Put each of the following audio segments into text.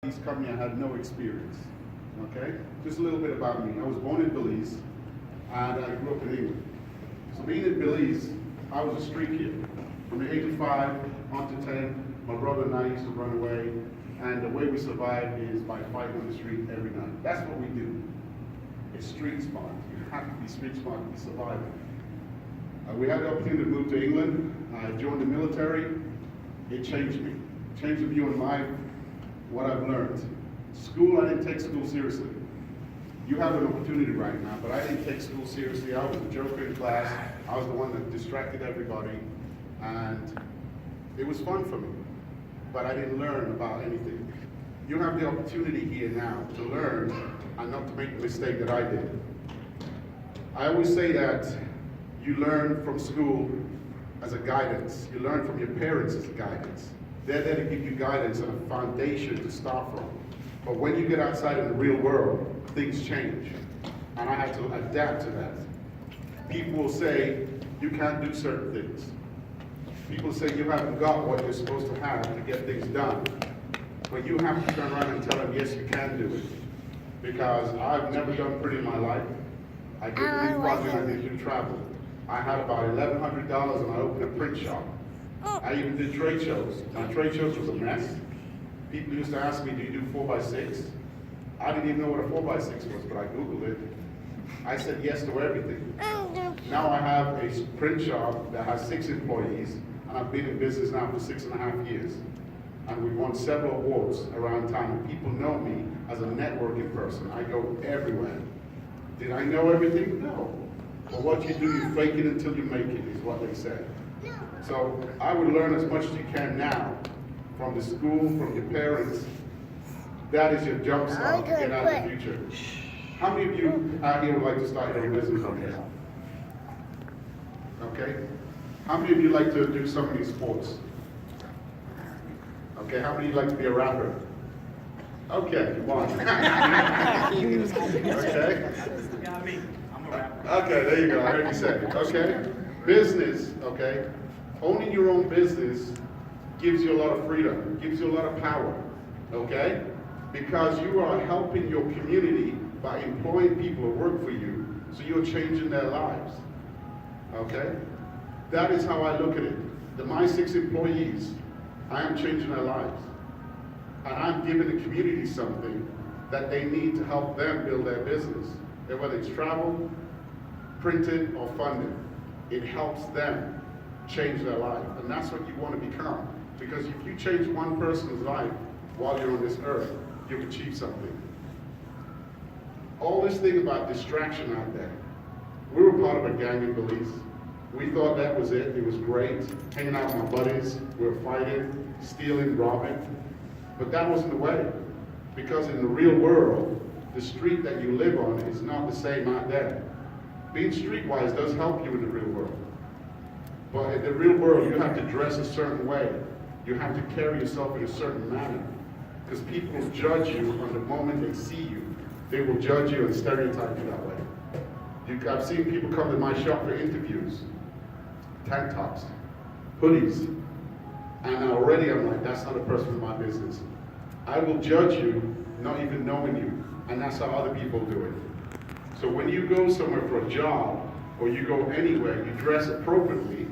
This company, I had no experience. Okay? Just a little bit about me. I was born in Belize, and I grew up in England. So being in Belize, I was a street kid. From the age of 5 on to 10, my brother and I used to run away, and the way we survive is by fighting on the street every night. That's what we do. It's street smart. You have to be street smart to be surviving. We had the opportunity to move to England. I joined the military. It changed me. Changed the view in life, what I've learned. School, I didn't take school seriously. You have an opportunity right now, but I didn't take school seriously. I was a joker in class. I was the one that distracted everybody. And it was fun for me, but I didn't learn about anything. You have the opportunity here now to learn and not to make the mistake that I did. I always say that you learn from school as a guidance. You learn from your parents as a guidance. They're there to give you guidance and a foundation to start from. But when you get outside in the real world, things change. And I had to adapt to that. People will say, you can't do certain things. People say you haven't got what you're supposed to have to get things done. But you have to turn around and tell them, yes, you can do it. Because I've never done pretty in my life. I did these projects, I did do travel. I had about $1,100 and I opened a print shop. I even did trade shows. My trade shows was a mess. People used to ask me, do you do 4x6? I didn't even know what a 4x6 was, but I Googled it. I said yes to everything. Now I have a print shop that has 6 employees, and I've been in business now for 6.5 years. And we've won several awards around town, and people know me as a networking person. I go everywhere. Did I know everything? No. But what you do, you fake it until you make it, is what they say. So I would learn as much as you can now from the school, from your parents. That is your jump start to get out of the future. How many of you out here would like to start your own business on here? Okay. How many of you like to do some of these sports? Okay. How many of you like to be a rapper? Okay, come on. Okay. Yeah, me. I'm a rapper. Okay, there you go. I heard you say it. Okay. Business, okay. Owning your own business gives you a lot of freedom, gives you a lot of power, okay? Because you are helping your community by employing people to work for you, so you're changing their lives, okay? That is how I look at it. My 6 employees, I am changing their lives. And I'm giving the community something that they need to help them build their business. And whether it's travel, printed, or funded, it helps them change their life. And that's what you want to become. Because if you change one person's life while you're on this earth, you've achieved something. All this thing about distraction out there. We were part of a gang in Belize. We thought that was it. It was great. Hanging out with my buddies. We were fighting, stealing, robbing. But that wasn't the way. Because in the real world, the street that you live on is not the same out there. Being streetwise does help you in the real world. But in the real world, you have to dress a certain way. You have to carry yourself in a certain manner. Because people will judge you on the moment they see you. They will judge you and stereotype you that way. I've seen people come to my shop for interviews. Tank tops, hoodies. And already I'm like, that's not a person in my business. I will judge you not even knowing you. And that's how other people do it. So when you go somewhere for a job, or you go anywhere, you dress appropriately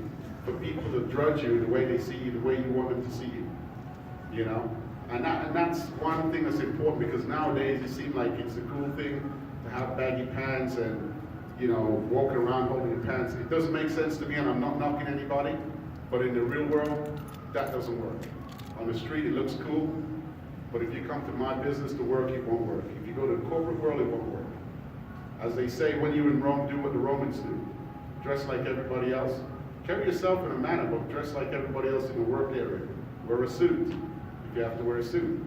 for people to judge you the way they see you, the way you want them to see you. You know? And that's one thing that's important, because nowadays it seems like it's a cool thing to have baggy pants and, you know, walking around holding your pants. It doesn't make sense to me, and I'm not knocking anybody, but in the real world, that doesn't work. On the street, it looks cool, but if you come to my business to work, it won't work. If you go to the corporate world, it won't work. As they say, when you're in Rome, do what the Romans do. Dress like everybody else. Carry yourself in a manner, but dress like everybody else in the work area. Wear a suit, if you have to wear a suit.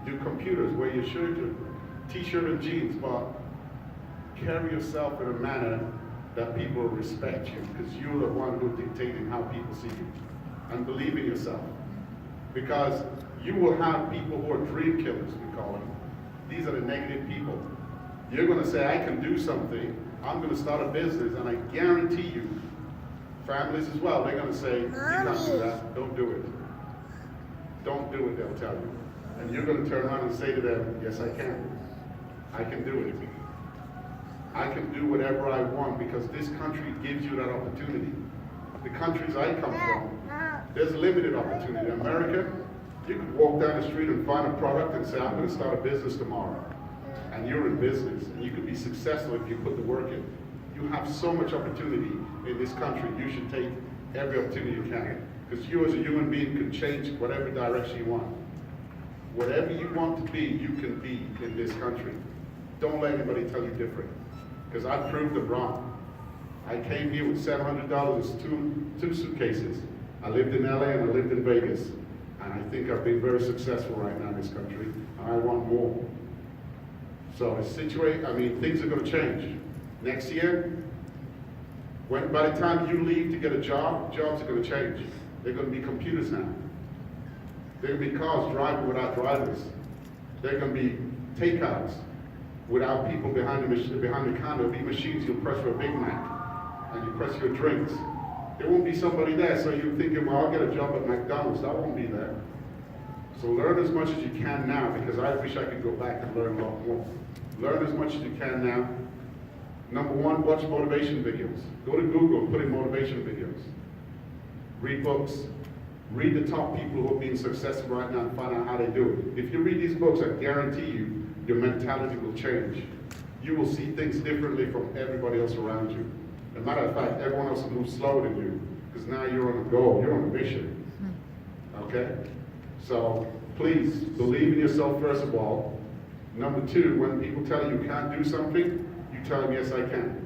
Do computers, wear your shirt, t-shirt and jeans, but carry yourself in a manner that people respect you, because you're the one who's dictating how people see you. And believe in yourself. Because you will have people who are dream killers, we call them. These are the negative people. You're going to say, I can do something. I'm going to start a business, and I guarantee you, families as well, they're going to say, you can't do that. Don't do it. Don't do it, they'll tell you. And you're going to turn around and say to them, yes, I can. I can do it. I can do whatever I want because this country gives you that opportunity. The countries I come from, there's limited opportunity. In America, you could walk down the street and find a product and say, I'm going to start a business tomorrow. And you're in business, and you could be successful if you put the work in. You have so much opportunity in this country. You should take every opportunity you can. Because you as a human being can change whatever direction you want. Whatever you want to be, you can be in this country. Don't let anybody tell you different. Because I proved them wrong. I came here with $700, two suitcases. I lived in LA and I lived in Vegas. And I think I've been very successful right now in this country. And I want more. So things are going to change. Next year, by the time you leave to get a job, jobs are going to change. They're going to be computers now. They're going to be cars driving without drivers. They're going to be takeouts without people behind the counter. There'll be machines you'll press for a Big Mac and you press your drinks. There won't be somebody there, so you're thinking, well, I'll get a job at McDonald's. That won't be there. So learn as much as you can now, because I wish I could go back and learn a lot more. Learn as much as you can now. Number one, watch motivation videos. Go to Google, put in motivation videos. Read books. Read the top people who are being successful right now and find out how they do it. If you read these books, I guarantee you, your mentality will change. You will see things differently from everybody else around you. As a matter of fact, everyone else will move slower than you, because now you're on a goal, you're on a mission. Okay? So please, believe in yourself first of all. Number two, when people tell you you can't do something, you tell them, yes, I can.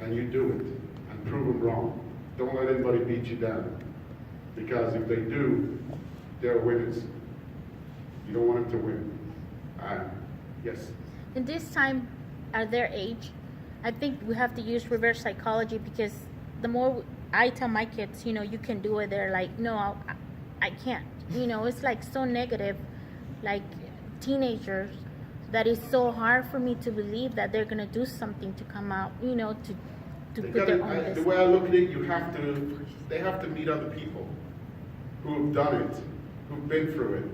And you do it, and prove them wrong. Don't let anybody beat you down. Because if they do, they're winners. You don't want them to win. Yes? In this time, at their age, I think we have to use reverse psychology, because the more I tell my kids, you can do it, they're like, no, I can't. It's like so negative, like teenagers, that it's so hard for me to believe that they're going to do something to come out, to put their own business. The way I look at it, they have to meet other people who have done it, who've been through it.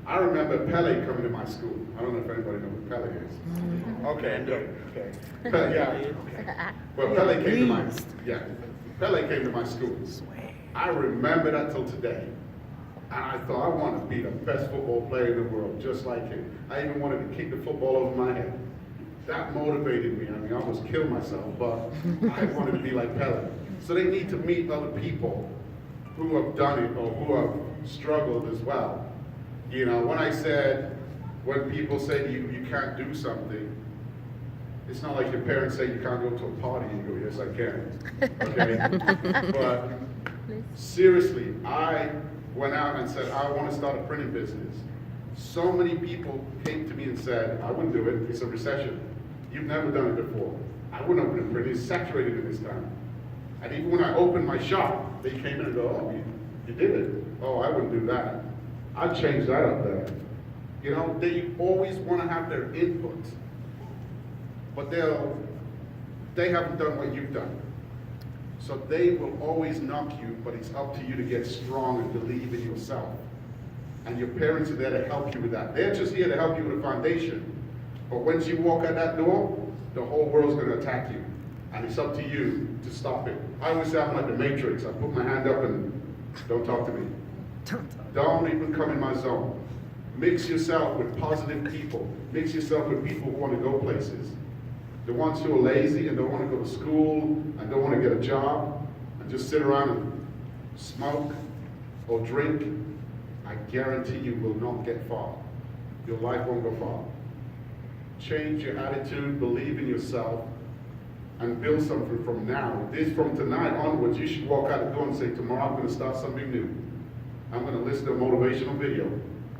I remember Pele coming to my school. I don't know if anybody knows who Pele is. Mm-hmm. Okay, good. Okay. Pele, yeah. Well, Pele came to my school. I remember that till today. And I thought, I want to be the best football player in the world, just like him. I even wanted to kick the football over my head. That motivated me. I almost killed myself, but I wanted to be like Pele. So they need to meet other people who have done it or who have struggled as well. When people say to you, you can't do something, it's not like your parents say you can't go to a party and you go, yes, I can. Okay? But seriously, I went out and said, I want to start a printing business. So many people came to me and said, I wouldn't do it, it's a recession. You've never done it before. I wouldn't open a print, it's saturated in this time. And even when I opened my shop, they came in and go, oh, you did it. Oh, I wouldn't do that. I'd change that up there. They always want to have their input, but they haven't done what you've done. So they will always knock you, but it's up to you to get strong and believe in yourself. And your parents are there to help you with that. They're just here to help you with a foundation. But once you walk out that door, the whole world's going to attack you. And it's up to you to stop it. I always say I'm like the Matrix. I put my hand up and don't talk to me. Don't even come in my zone. Mix yourself with positive people. Mix yourself with people who want to go places. The ones who are lazy and don't want to go to school and don't want to get a job and just sit around and smoke or drink, I guarantee you will not get far. Your life won't go far. Change your attitude, believe in yourself, and build something from now. From tonight onwards, you should walk out the door and say, tomorrow I'm going to start something new. I'm going to listen to a motivational video.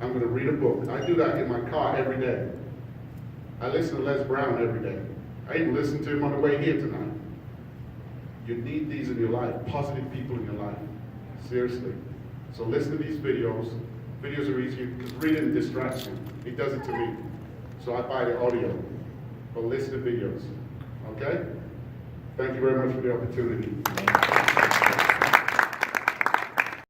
I'm going to read a book. I do that in my car every day. I listen to Les Brown every day. I even listened to him on the way here tonight. You need these in your life, positive people in your life. Seriously. So listen to these videos. Videos are easy because reading distracts you. It does it to me. So I buy the audio. But listen to videos. Okay? Thank you very much for the opportunity.